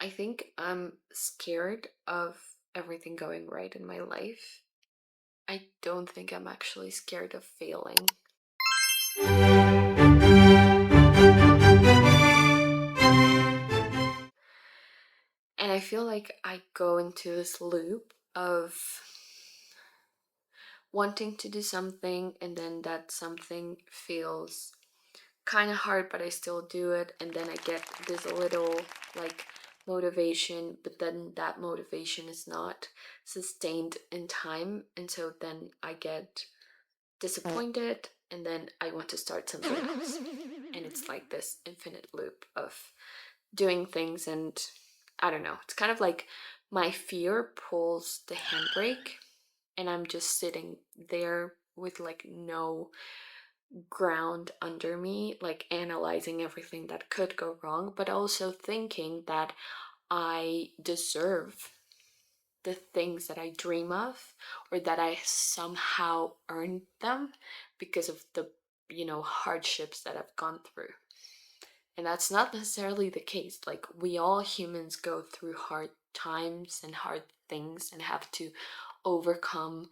I think I'm scared of everything going right in my life. I don't think I'm actually scared of failing. And I feel like I go into this loop of wanting to do something, and then that something feels kind of hard, but I still do it. And then I get this little like motivation, but then that motivation is not sustained in time. And so then I get disappointed, and then I want to start something else. And it's like this infinite loop of doing things. And I don't know, it's kind of like my fear pulls the handbrake, and I'm just sitting there with like no ground under me, like analyzing everything that could go wrong, but also thinking that I deserve the things that I dream of, or that I somehow earned them because of the, hardships that I've gone through. And that's not necessarily the case. Like, we all humans go through hard times and hard things and have to overcome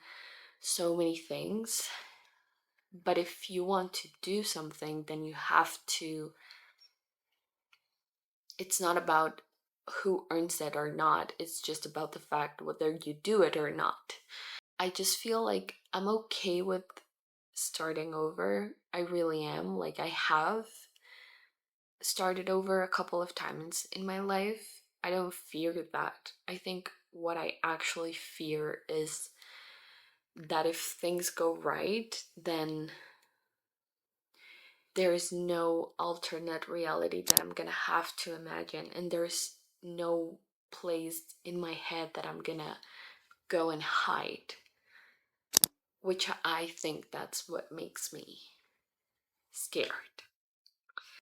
so many things. But if you want to do something, then you have to, it's not about who earns it or not. It's just about the fact whether you do it or not. I just feel like I'm okay with starting over. I really am. Like, I have started over a couple of times in my life. I don't fear that. I think what I actually fear is that if things go right, then there is no alternate reality that I'm gonna have to imagine, and there's no place in my head that I'm gonna go and hide, which I think that's what makes me scared.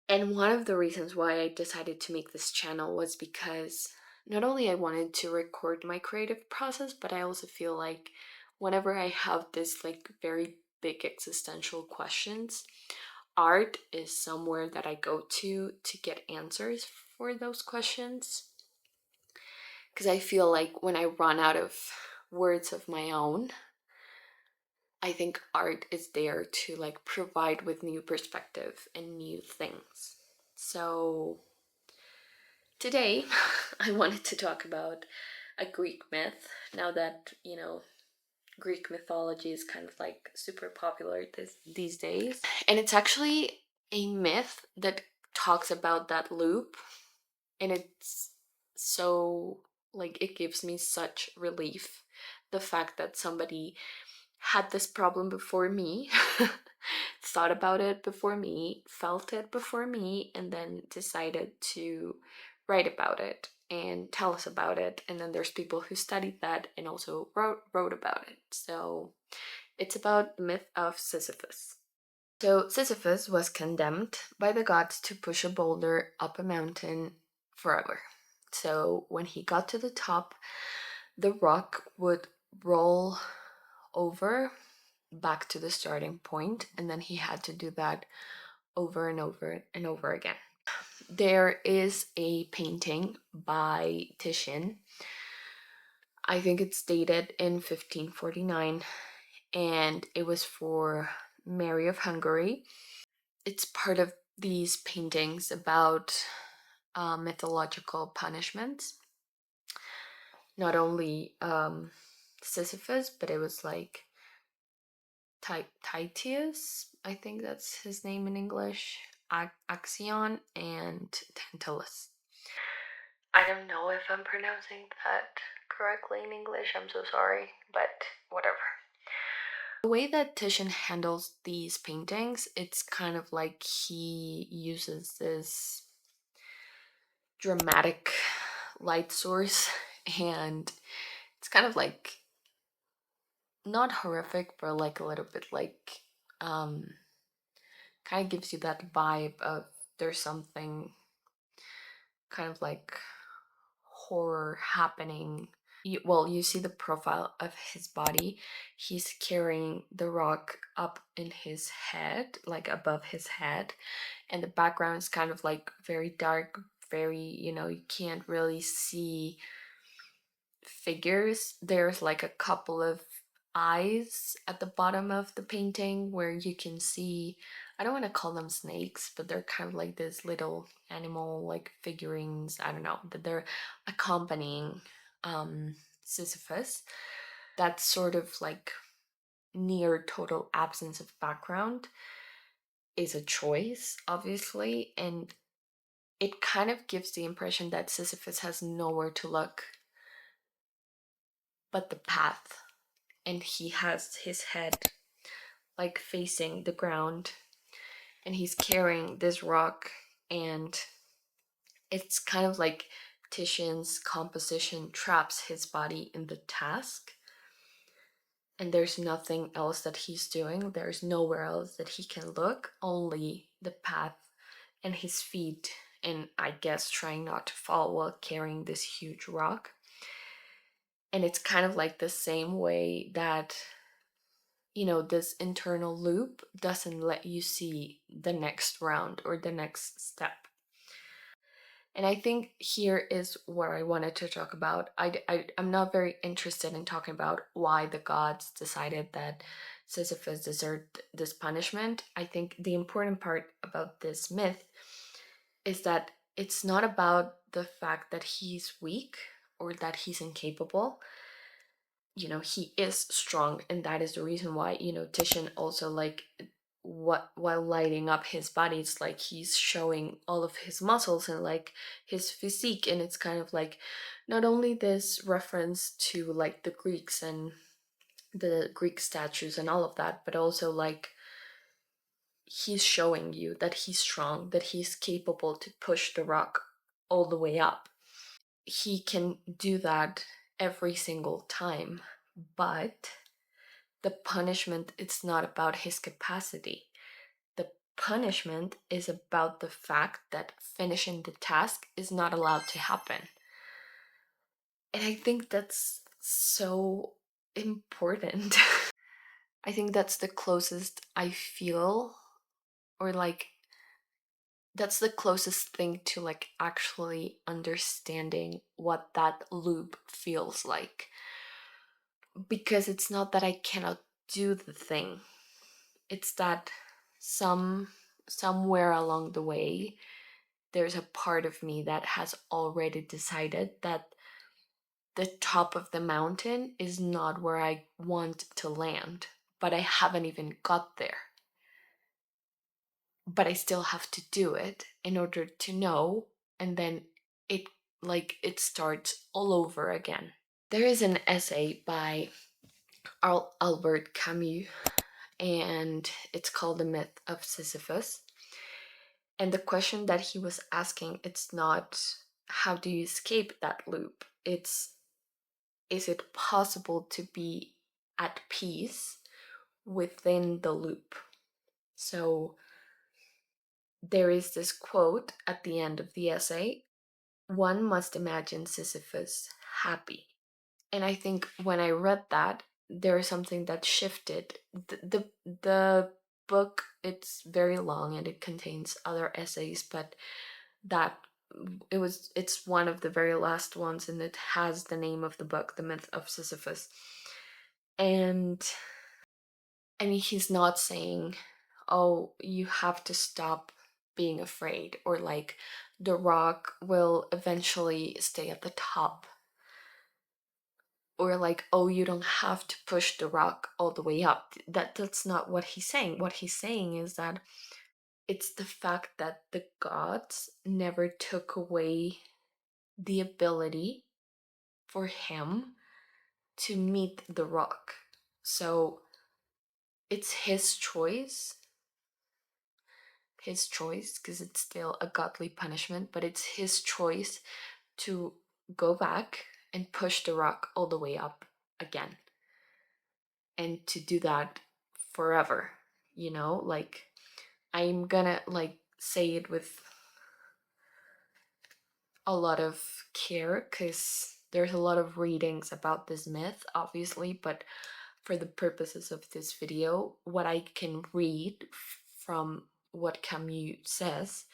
And one of the reasons why I decided to make this channel was because not only I wanted to record my creative process, but I also feel like whenever I have this like very big existential questions, art is somewhere that I go to get answers for those questions. Because I feel like when I run out of words of my own, I think art is there to like provide with new perspective and new things. So today I wanted to talk about a Greek myth. Now that, Greek mythology is kind of like super popular these days. And it's actually a myth that talks about that loop. And it's so, like, it gives me such relief. The fact that somebody had this problem before me, thought about it before me, felt it before me, and then decided to write about it and tell us about it. And then there's people who studied that and also wrote about it. So it's about the myth of Sisyphus. So Sisyphus was condemned by the gods to push a boulder up a mountain forever. So when he got to the top, the rock would roll over back to the starting point, and then he had to do that over and over and over again. There is a painting by Titian. I think it's dated in 1549, and it was for Mary of Hungary. It's part of these paintings about mythological punishments. Not only Sisyphus, but it was like Titius, I think that's his name in English, Axion, and Tantalus. I don't know if I'm pronouncing that correctly in English, I'm so sorry, but whatever. The way that Titian handles these paintings, it's kind of like he uses this dramatic light source, and it's kind of like not horrific, but like a little bit like kind of gives you that vibe of there's something kind of like horror happening. You see the profile of his body. He's carrying the rock up in his head, like above his head, and the background is kind of like very dark, very, you can't really see figures. There's like a couple of eyes at the bottom of the painting where you can see, I don't want to call them snakes, but they're kind of like this little animal like figurines, I don't know, that they're accompanying Sisyphus. That's sort of like near total absence of background is a choice, obviously, and it kind of gives the impression that Sisyphus has nowhere to look but the path, and he has his head like facing the ground, and he's carrying this rock, and it's kind of like Titian's composition traps his body in the task, and there's nothing else that he's doing. There's nowhere else that he can look, only the path and his feet, and I guess trying not to fall while carrying this huge rock. And it's kind of like the same way that, this internal loop doesn't let you see the next round or the next step. And I think here is what I wanted to talk about. I'm not very interested in talking about why the gods decided that Sisyphus deserved this punishment. I think the important part about this myth is that it's not about the fact that he's weak or that he's incapable. He is strong, and that is the reason why, Titian also, like, what while lighting up his body, it's like he's showing all of his muscles and like his physique, and it's kind of like not only this reference to like the Greeks and the Greek statues and all of that, but also like he's showing you that he's strong, that he's capable to push the rock all the way up. He can do that every single time, but the punishment, it's not about his capacity. The punishment is about the fact that finishing the task is not allowed to happen. And I think that's so important. I think that's the closest I feel, or like that's the closest thing to like actually understanding what that loop feels like. Because it's not that I cannot do the thing, it's that some somewhere along the way there's a part of me that has already decided that the top of the mountain is not where I want to land, but I haven't even got there. But I still have to do it in order to know, and then it it starts all over again. There is an essay by Albert Camus, and it's called The Myth of Sisyphus. And the question that he was asking, it's not how do you escape that loop? It's, is it possible to be at peace within the loop? So there is this quote at the end of the essay: one must imagine Sisyphus happy. And I think when I read that, there is something that shifted. The book, it's very long and it contains other essays, but that it's one of the very last ones, and it has the name of the book, The Myth of Sisyphus. And I mean, he's not saying, oh, you have to stop being afraid, or like the rock will eventually stay at the top, or like, oh, you don't have to push the rock all the way up. That's not what he's saying. What he's saying is that it's the fact that the gods never took away the ability for him to meet the rock. So it's his choice, because it's still a godly punishment, but it's his choice to go back and push the rock all the way up again, and to do that forever. Like, I'm gonna like say it with a lot of care, because there's a lot of readings about this myth, obviously, but for the purposes of this video, what I can read from what Camus says,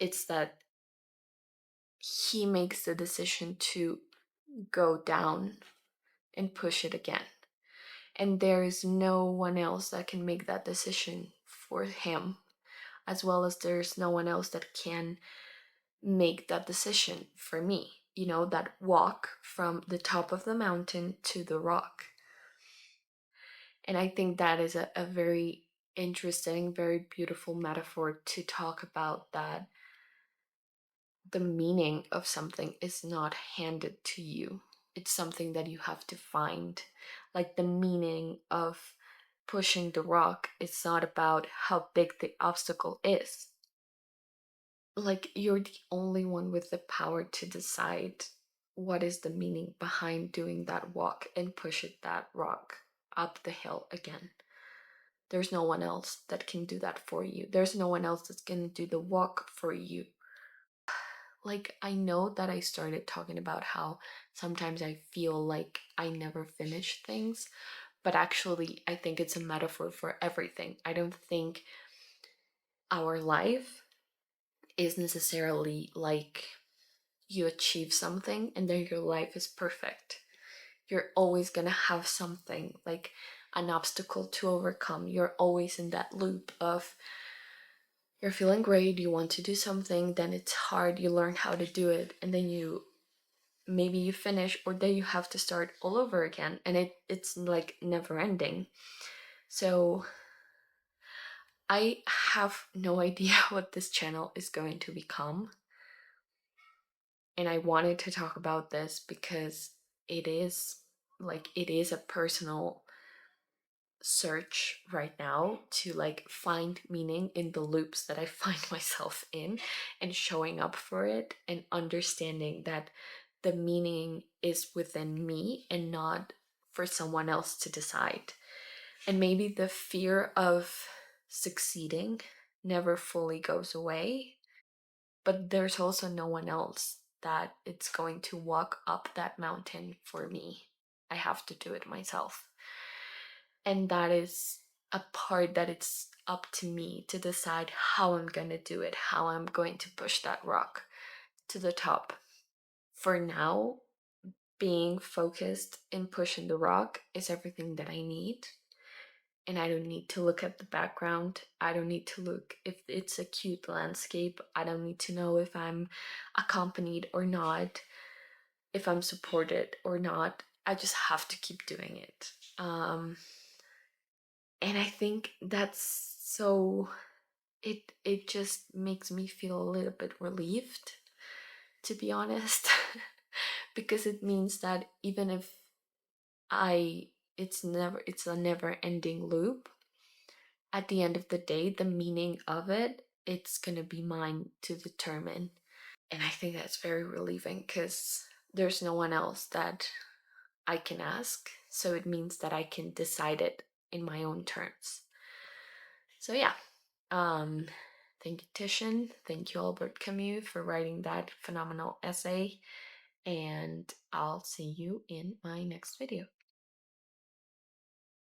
it's that he makes the decision to go down and push it again. And there is no one else that can make that decision for him, as well as there's no one else that can make that decision for me. You know, that walk from the top of the mountain to the rock. And I think that is a very interesting, very beautiful metaphor to talk about, that the meaning of something is not handed to you. It's something that you have to find. Like the meaning of pushing the rock, it's not about how big the obstacle is. Like you're the only one with the power to decide what is the meaning behind doing that walk and push it that rock up the hill again. There's no one else that can do that for you. There's no one else that's gonna do the walk for you. Like, I know that I started talking about how sometimes I feel like I never finish things, but actually, I think it's a metaphor for everything. I don't think our life is necessarily like you achieve something and then your life is perfect. You're always gonna have something, like an obstacle to overcome. You're always in that loop of you're feeling great, you want to do something, then it's hard, you learn how to do it, and then maybe you finish, or then you have to start all over again, and it's like never ending. So I have no idea what this channel is going to become, and I wanted to talk about this because it is a personal search right now to like find meaning in the loops that I find myself in, and showing up for it and understanding that the meaning is within me and not for someone else to decide. And maybe the fear of succeeding never fully goes away, but there's also no one else that it's going to walk up that mountain for me. I have to do it myself. And that is a part that it's up to me to decide how I'm going to do it, how I'm going to push that rock to the top. For now, being focused in pushing the rock is everything that I need. And I don't need to look at the background. I don't need to look if it's a cute landscape. I don't need to know if I'm accompanied or not, if I'm supported or not. I just have to keep doing it. And I think that's so it just makes me feel a little bit relieved, to be honest. Because it means that even if I it's a never ending loop, at the end of the day the meaning of it's gonna be mine to determine. And I think that's very relieving because there's no one else that I can ask, so it means that I can decide it in my own terms. So yeah, um, thank you, Titian. Thank you, Albert Camus, for writing that phenomenal essay. And I'll see you in my next video.